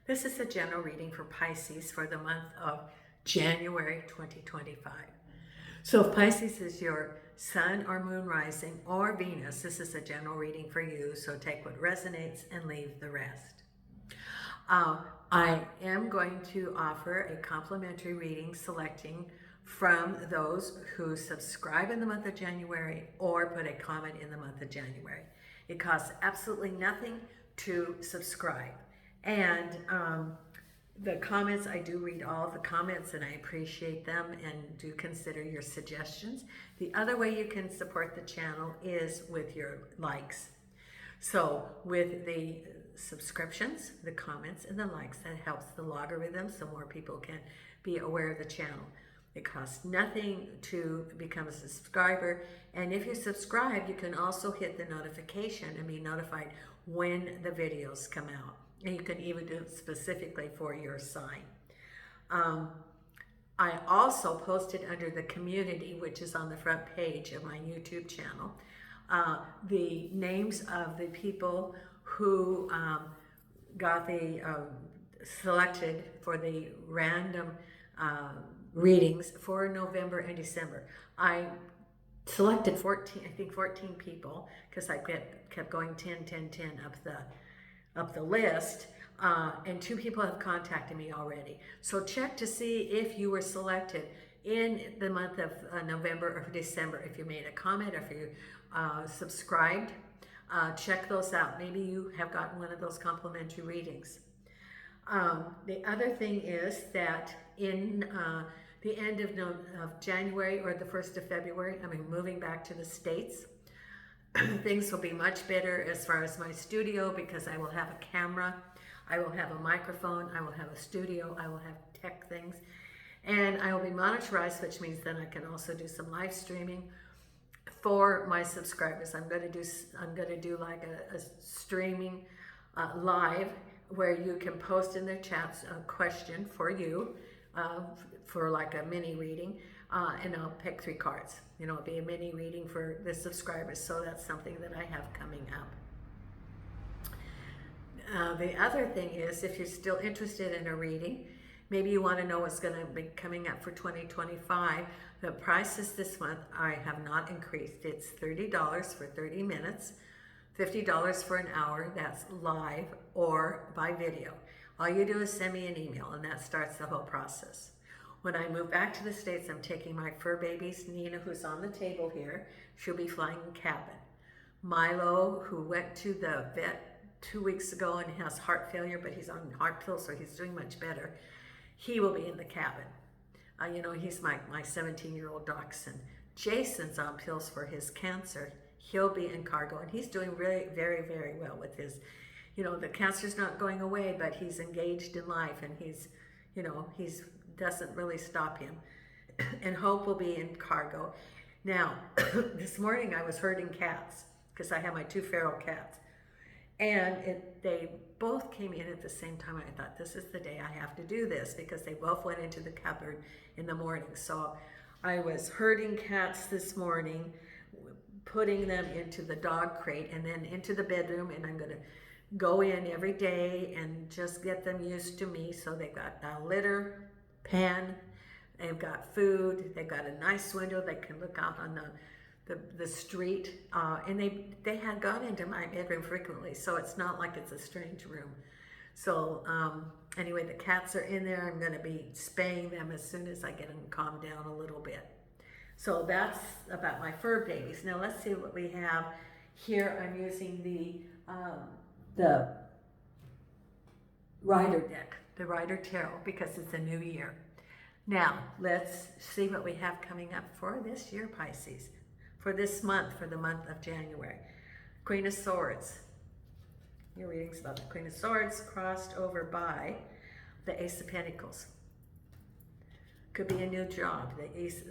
This is a general reading for Pisces for the month of January 2025. So if Pisces is your sun or moon rising or Venus, this is a general reading for you. So take what resonates and leave the rest. I am going to offer a complimentary reading selecting from those who subscribe in the month of January or put a comment in the month of January. It costs absolutely nothing to subscribe. And the comments, I do read all of the comments and I appreciate them and do consider your suggestions. The other way you can support the channel is with your likes. So with the subscriptions, the comments, and the likes, that helps the logarithm so more people can be aware of the channel. It costs nothing to become a subscriber. And if you subscribe, you can also hit the notification and be notified when the videos come out. And you can even do it specifically for your sign. I also posted under the community, which is on the front page of my YouTube channel, the names of the people who got the selected for the random readings for November and December. I selected 14 people because I kept going 10, 10, 10 up the list, and 2 people have contacted me already. So check to see if you were selected in the month of November or December. If you made a comment, or if you subscribed, check those out. Maybe you have gotten one of those complimentary readings. The other thing is that in the end of January or the 1st of February, I'm moving back to the States. Things will be much better as far as my studio, because I will have a camera, I will have a microphone, I will have a studio, I will have tech things, and I will be monetized, which means then I can also do some live streaming for my subscribers. I'm going to do like a streaming live where you can post in their chats a question for you for like a mini reading, and I'll pick 3 cards. You know, it'll be a mini reading for the subscribers. So that's something that I have coming up. The other thing is, if you're still interested in a reading, maybe you want to know what's going to be coming up for 2025. The prices this month I have not increased. It's $30 for 30 minutes, $50 for an hour. That's live or by video. All you do is send me an email, and that starts the whole process. When I move back to the States, I'm taking my fur babies, Nina, who's on the table here. She'll be flying in cabin. Milo, who went to the vet 2 weeks ago and has heart failure, but he's on heart pills, so he's doing much better. He will be in the cabin. You know, he's my 17-year-old dachshund. Jason's on pills for his cancer. He'll be in cargo, and he's doing really very, very well with his, you know, the cancer's not going away, but he's engaged in life, and he's, you know, doesn't really stop him. And Hope will be in cargo. Now, this morning I was herding cats because I have my 2 feral cats, and they both came in at the same time. I thought, this is the day I have to do this, because they both went into the cupboard in the morning. So I was herding cats this morning, putting them into the dog crate and then into the bedroom, and I'm going to go in every day and just get them used to me. So they've got a litter pan, they've got food, they've got a nice window, they can look out on the street, and they had gone into my bedroom frequently, so it's not like it's a strange room. So anyway, the cats are in there. I'm going to be spaying them as soon as I get them calmed down a little bit. So that's about my fur babies. Now let's see what we have here. I'm using the Rider deck, the Rider Tarot, because it's a new year. Now, let's see what we have coming up for this year, Pisces. For this month, for the month of January. Queen of Swords. Your reading's about the Queen of Swords crossed over by the Ace of Pentacles. Could be a new job.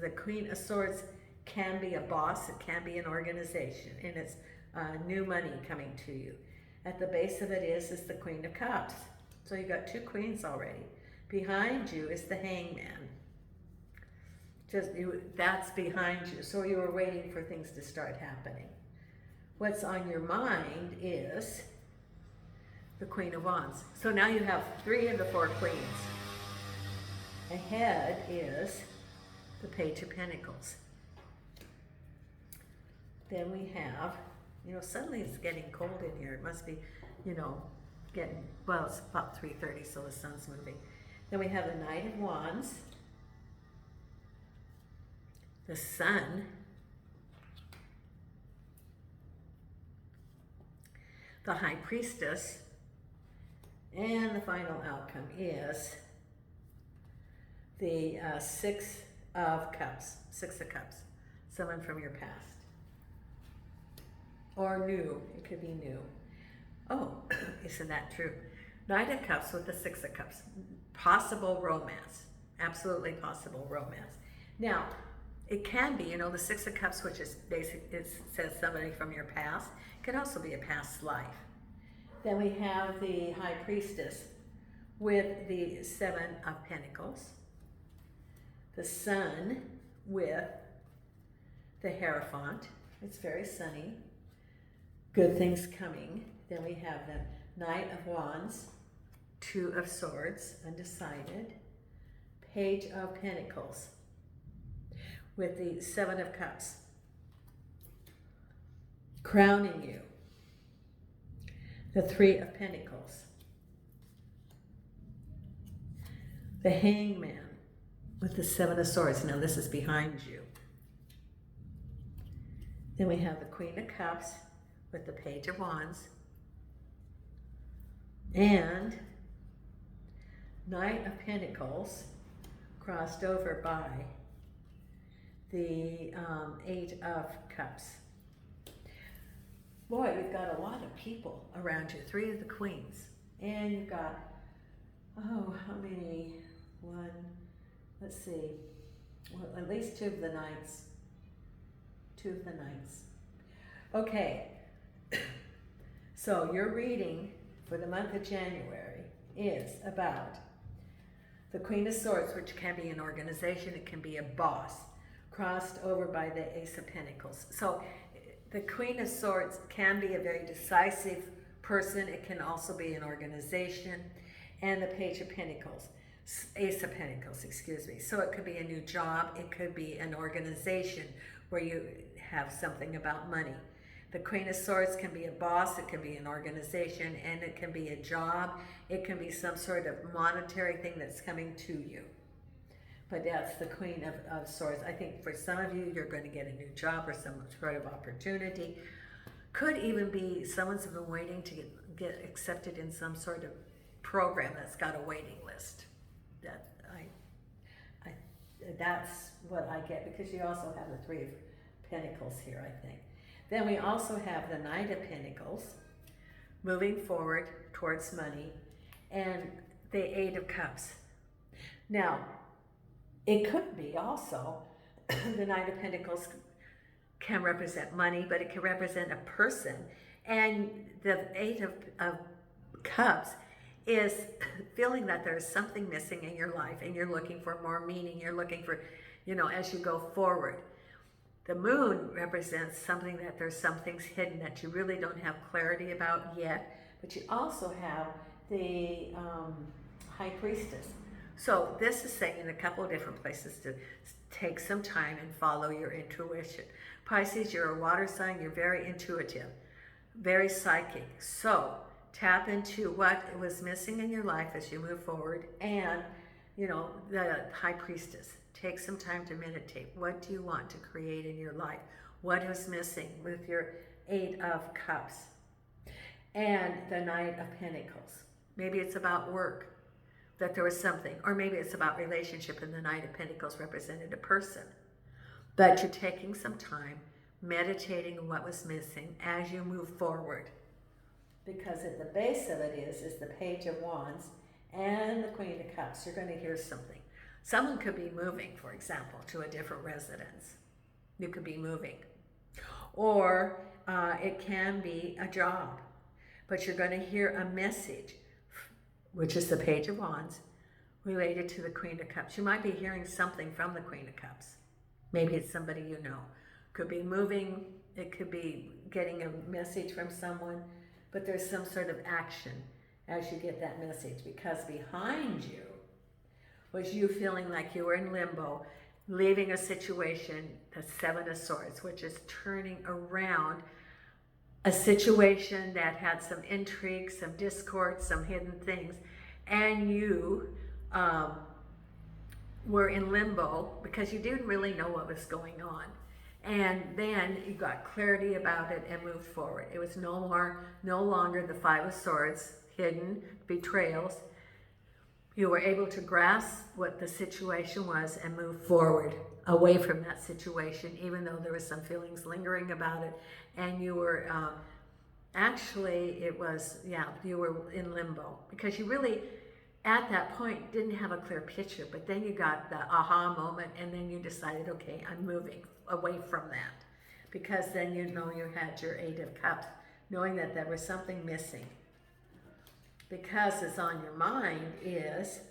The Queen of Swords can be a boss, it can be an organization, and it's new money coming to you. At the base of it is the Queen of Cups. So you got 2 queens already. Behind you is the Hangman. That's behind you. So you were waiting for things to start happening. What's on your mind is the the Queen of Wands. So now you have 3 of the 4 queens. Ahead is the Page of Pentacles. Then we have, suddenly it's getting cold in here. It must be, getting, well, it's about 3:30, so the sun's moving. Then we have the Knight of Wands, the Sun, the High Priestess, and the final outcome is the Six of Cups, someone from your past. Or new, it could be new. Oh, isn't that true? Knight of Cups with the Six of Cups. Possible romance, absolutely possible romance. Now, it can be, the Six of Cups, which is basic, it says somebody from your past, can also be a past life. Then we have the High Priestess with the Seven of Pentacles, the Sun with the Hierophant. It's very sunny. Good things coming. Then we have the Knight of Wands, Two of Swords, undecided, Page of Pentacles with the Seven of Cups, crowning you, the Three of Pentacles, the Hangman with the Seven of Swords. Now this is behind you. Then we have the Queen of Cups with the Page of Wands, and Knight of Pentacles crossed over by the Eight of Cups. Boy, you've got a lot of people around you, 3 of the queens. And you've got, how many? Let's see, well, at least 2 of the knights. 2 of the knights. Okay, so your reading for the month of January is about the Queen of Swords, which can be an organization, it can be a boss, crossed over by the Ace of Pentacles. So the Queen of Swords can be a very decisive person. It can also be an organization. And the Page of Pentacles, Ace of Pentacles, excuse me. So it could be a new job. It could be an organization where you have something about money. The Queen of Swords can be a boss, it can be an organization, and it can be a job. It can be some sort of monetary thing that's coming to you. But that's the Queen of Swords. I think for some of you, you're going to get a new job or some sort of opportunity. Could even be someone's been waiting to get accepted in some sort of program that's got a waiting list. That's what I get, because you also have the Three of Pentacles here, I think. Then we also have the Knight of Pentacles, moving forward towards money, and the Eight of Cups. Now, it could be also, the Knight of Pentacles can represent money, but it can represent a person. And the Eight of Cups is feeling that there's something missing in your life and you're looking for more meaning. You're looking for, as you go forward. The Moon represents something that there's some things hidden that you really don't have clarity about yet. But you also have the High Priestess. So this is saying in a couple of different places to take some time and follow your intuition. Pisces, you're a water sign, you're very intuitive, very psychic. So tap into what was missing in your life as you move forward. And, the High Priestess, take some time to meditate. What do you want to create in your life? What is missing with your Eight of Cups? And the Knight of Pentacles. Maybe it's about work, that there was something, or maybe it's about relationship, and the Knight of Pentacles represented a person. But you're taking some time, meditating on what was missing as you move forward. Because at the base of it is the Page of Wands and the Queen of Cups. You're going to hear something. Someone could be moving, for example, to a different residence. You could be moving. Or it can be a job. But you're going to hear a message, which is the Page of Wands, related to the Queen of Cups. You might be hearing something from the Queen of Cups. Maybe it's somebody you know. Could be moving. It could be getting a message from someone. But there's some sort of action as you get that message, because behind you was you feeling like you were in limbo, leaving a situation, the Seven of Swords, which is turning around a situation that had some intrigue, some discord, some hidden things, and you were in limbo because you didn't really know what was going on. And then you got clarity about it and moved forward. It was no longer the Five of Swords, hidden betrayals. You were able to grasp what the situation was and move forward away from that situation, even though there was some feelings lingering about it. And you were, you were in limbo because you really, at that point, didn't have a clear picture. But then you got the aha moment, and then you decided, okay, I'm moving away from that. Because then you know you had your Eight of Cups, knowing that there was something missing. Because it's on your mind is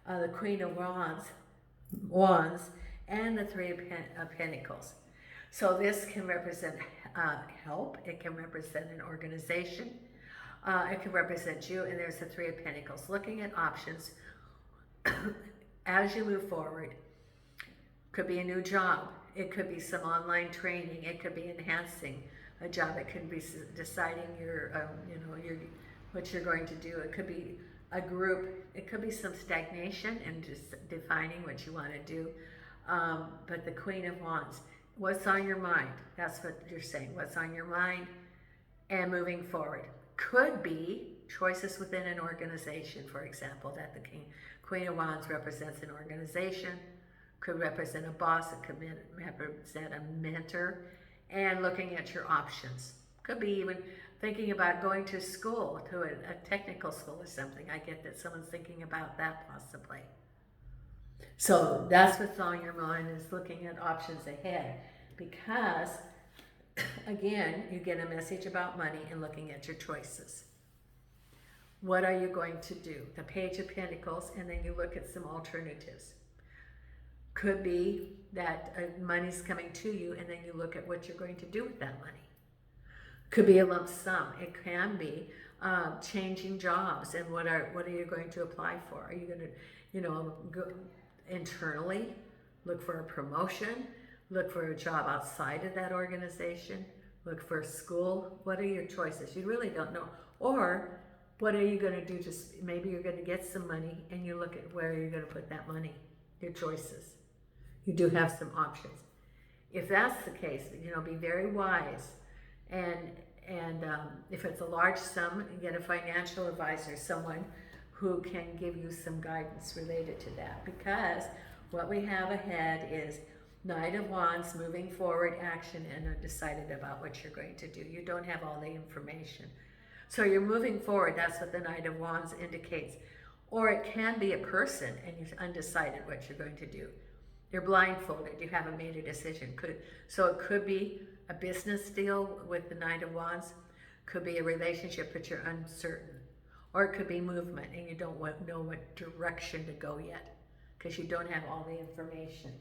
the Queen of Wands and the Three of Pentacles. So this can represent help. It can represent an organization. It can represent you. And there's the Three of Pentacles. Looking at options as you move forward. Could be a new job. It could be some online training. It could be enhancing a job. It could be deciding what you're going to do. It could be a group. It could be some stagnation and just defining what you want to do. But the Queen of Wands, what's on your mind? That's what you're saying. What's on your mind and moving forward. Could be choices within an organization, for example, that the Queen of Wands represents an organization. Could represent a boss. It could represent a mentor. And looking at your options. Could be even thinking about going to school, to a technical school or something. I get that someone's thinking about that possibly. So that's what's on your mind, is looking at options ahead. Because, again, you get a message about money and looking at your choices. What are you going to do? The Page of Pentacles, and then you look at some alternatives. Could be that money's coming to you, and then you look at what you're going to do with that money. Could be a lump sum. It can be changing jobs, and what are you going to apply for? Are you going to, go internally, look for a promotion, look for a job outside of that organization, look for a school? What are your choices? You really don't know. Or what are you going to do? Just maybe you're going to get some money, and you look at where you're going to put that money. Your choices. You do have some options. If that's the case, be very wise. And if it's a large sum, get a financial advisor, someone who can give you some guidance related to that. Because what we have ahead is Knight of Wands, moving forward, action, and decided about what you're going to do. You don't have all the information. So you're moving forward. That's what the Knight of Wands indicates. Or it can be a person, and you're undecided what you're going to do. You're blindfolded. You haven't made a decision. So it could be a business deal with the Knight of Wands. Could be a relationship, but you're uncertain. Or it could be movement, and you don't know what direction to go yet because you don't have all the information.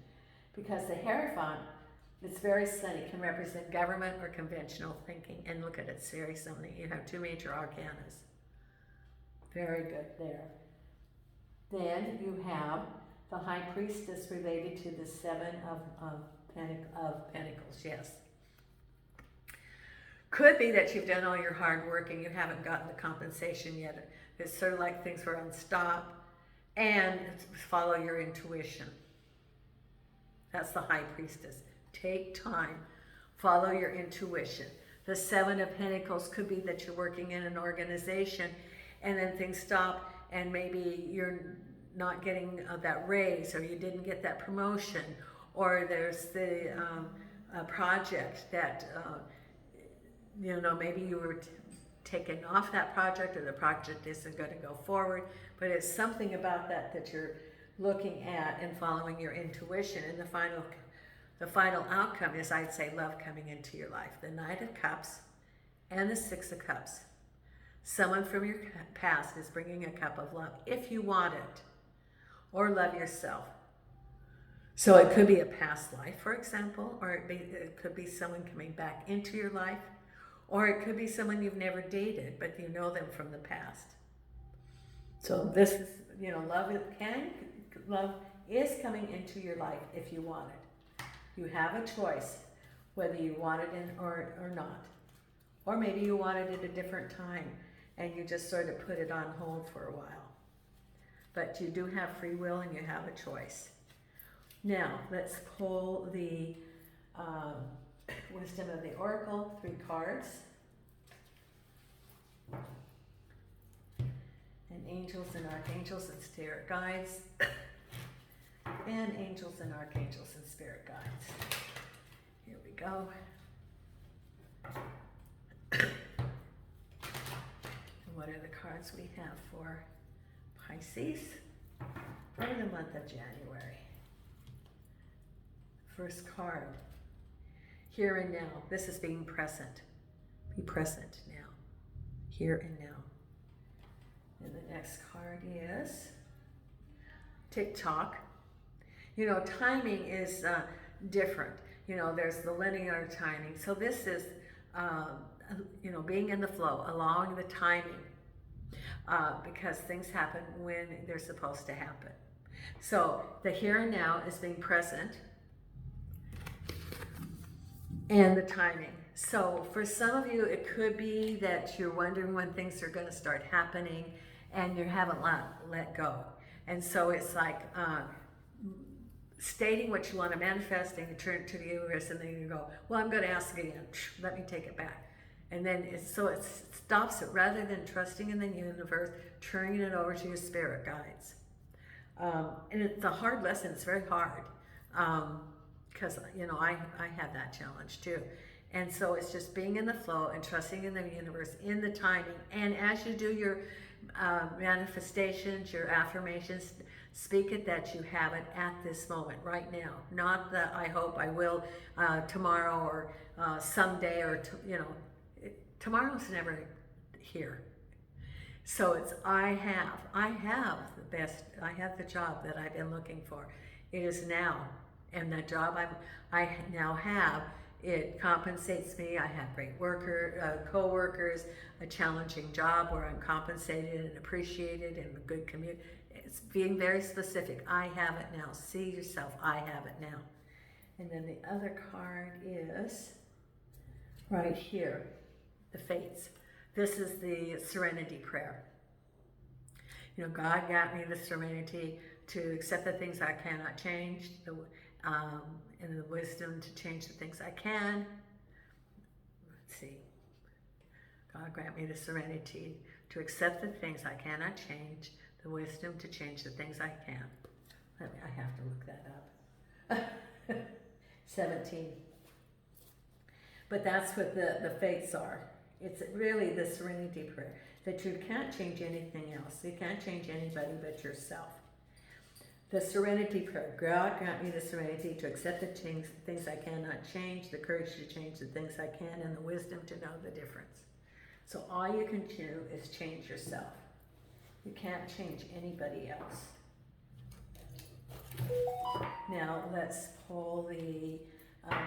Because the Hierophant, it's very sunny. It can represent government or conventional thinking. And look at it, it's very sunny. You have two major arcanas. Very good there. Then you have the High Priestess related to the Seven of Pentacles, yes. Could be that you've done all your hard work and you haven't gotten the compensation yet. It's sort of like things were on stop, and follow your intuition. That's the High Priestess. Take time. Follow your intuition. The Seven of Pentacles could be that you're working in an organization and then things stop, and maybe you're not getting that raise, or you didn't get that promotion, or there's the project that maybe you were taken off that project, or the project isn't going to go forward, but it's something about that you're looking at and following your intuition. And the final outcome is, I'd say, love coming into your life. The Knight of Cups and the Six of Cups. Someone from your past is bringing a cup of love, if you want it, or love yourself. So it could be a past life, for example, or it could be someone coming back into your life, or it could be someone you've never dated, but you know them from the past. So this is, love is coming into your life if you want it. You have a choice whether you want it in or not. Or maybe you wanted it a different time and you just sort of put it on hold for a while. But you do have free will and you have a choice. Now, let's pull the Wisdom of the Oracle, 3 cards. And angels and archangels and spirit guides. And angels and archangels and spirit guides. Here we go. And what are the cards we have for Pisces for the month of January? First card, here and now. This is being present. Be present now, here and now. And the next card is tick-tock. Timing is different. There's the linear timing. So this is, being in the flow, allowing the timing, because things happen when they're supposed to happen. So the here and now is being present, and the timing. So for some of you, it could be that you're wondering when things are going to start happening and you haven't let go. And so it's like stating what you want to manifest, and you turn it to the universe, and then you go, well, I'm going to ask again. Let me take it back. And then it stops it, rather than trusting in the universe, turning it over to your spirit guides. And it's a hard lesson. It's very hard. Because, I had that challenge too. And so it's just being in the flow and trusting in the universe, in the timing. And as you do your manifestations, your affirmations, speak it that you have it at this moment, right now. Not that I hope I will tomorrow or someday, or, tomorrow's never here. So it's I have the job that I've been looking for. It is now. And the job I now have, it compensates me. I have great co-workers, a challenging job where I'm compensated and appreciated, and a good community. It's being very specific. I have it now. See yourself, I have it now. And then the other card is right here, the Fates. This is the Serenity Prayer. God got me the serenity to accept the things I cannot change, and the wisdom to change the things I can. Let's see. God grant me the serenity to accept the things I cannot change, the wisdom to change the things I can. I have to look that up. 17. But that's what the fates are. It's really the serenity prayer, that you can't change anything else. You can't change anybody but yourself. The serenity prayer. God grant me the serenity to accept the things I cannot change, the courage to change the things I can, and the wisdom to know the difference. So all you can do is change yourself. You can't change anybody else. Now let's pull the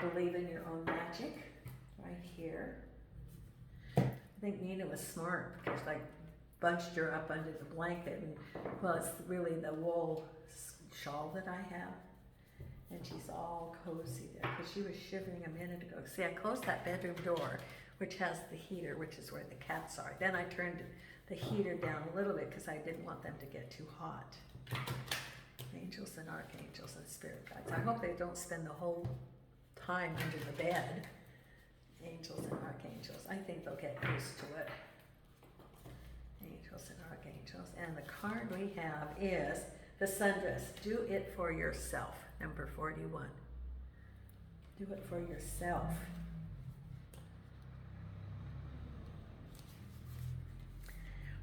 Believe in Your Own Magic right here. I think Nina was smart because I bunched her up under the blanket, and well, it's really the wool shawl that I have, and she's all cozy there because she was shivering a minute ago. See, I closed that bedroom door, which has the heater, which is where the cats are. Then I turned the heater down a little bit because I didn't want them to get too hot. Angels and archangels and spirit guides. I hope they don't spend the whole time under the bed. Angels and archangels. I think they'll get used to it. Angels and archangels. And the card we have is the sundress. Do it for yourself. Number 41. Do it for yourself.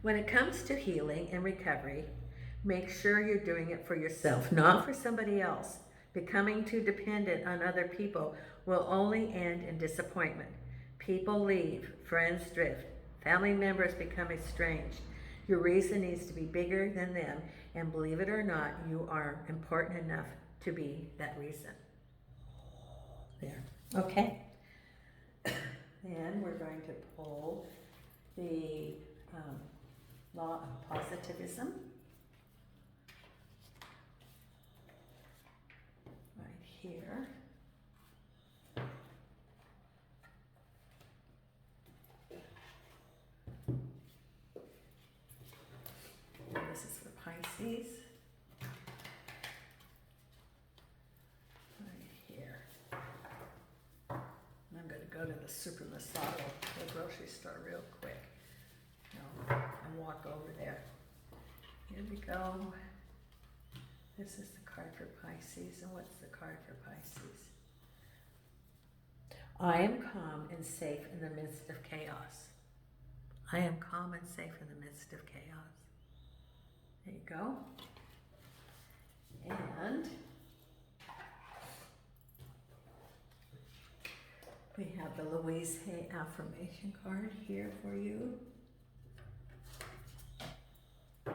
When it comes to healing and recovery, make sure you're doing it for yourself, not for somebody else. Becoming too dependent on other people will only end in disappointment. People leave, friends drift, family members become estranged. Your reason needs to be bigger than them, and believe it or not, you are important enough to be that reason. There. Okay. And we're going to pull the law of positivism. Pisces. Right here. And I'm going to go to the supermercado, the grocery store, real quick. And walk over there. Here we go. This is the card for Pisces. And what's the card for Pisces? I am calm and safe in the midst of chaos. I am calm and safe in the midst of chaos. There you go. And we have the Louise Hay affirmation card here for you. Okay.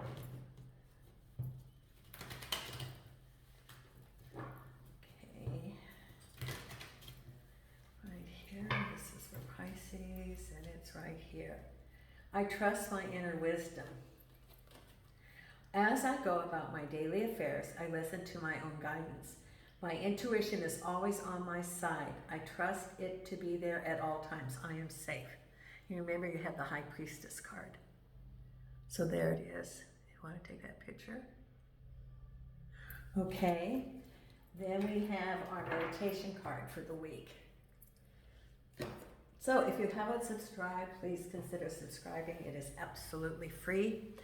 Right here, this is for Pisces, and it's right here. I trust my inner wisdom. As I go about my daily affairs, I listen to my own guidance. My intuition is always on my side. I trust it to be there at all times. I am safe. You remember you had the High Priestess card. So there it is. You want to take that picture? Okay. Then we have our meditation card for the week. So if you haven't subscribed, please consider subscribing. It is absolutely free.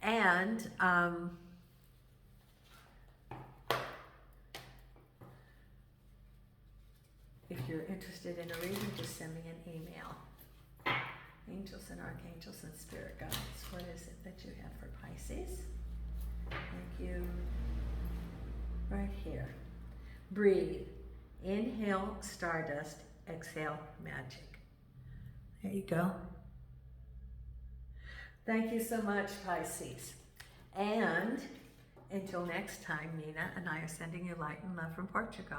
And if you're interested in a reading, just send me an email. Angels and archangels and spirit guides. What is it that you have for Pisces? Thank you. Right here. Breathe. Inhale stardust. Exhale magic. There you go. Thank you so much, Pisces. And until next time, Nina and I are sending you light and love from Portugal.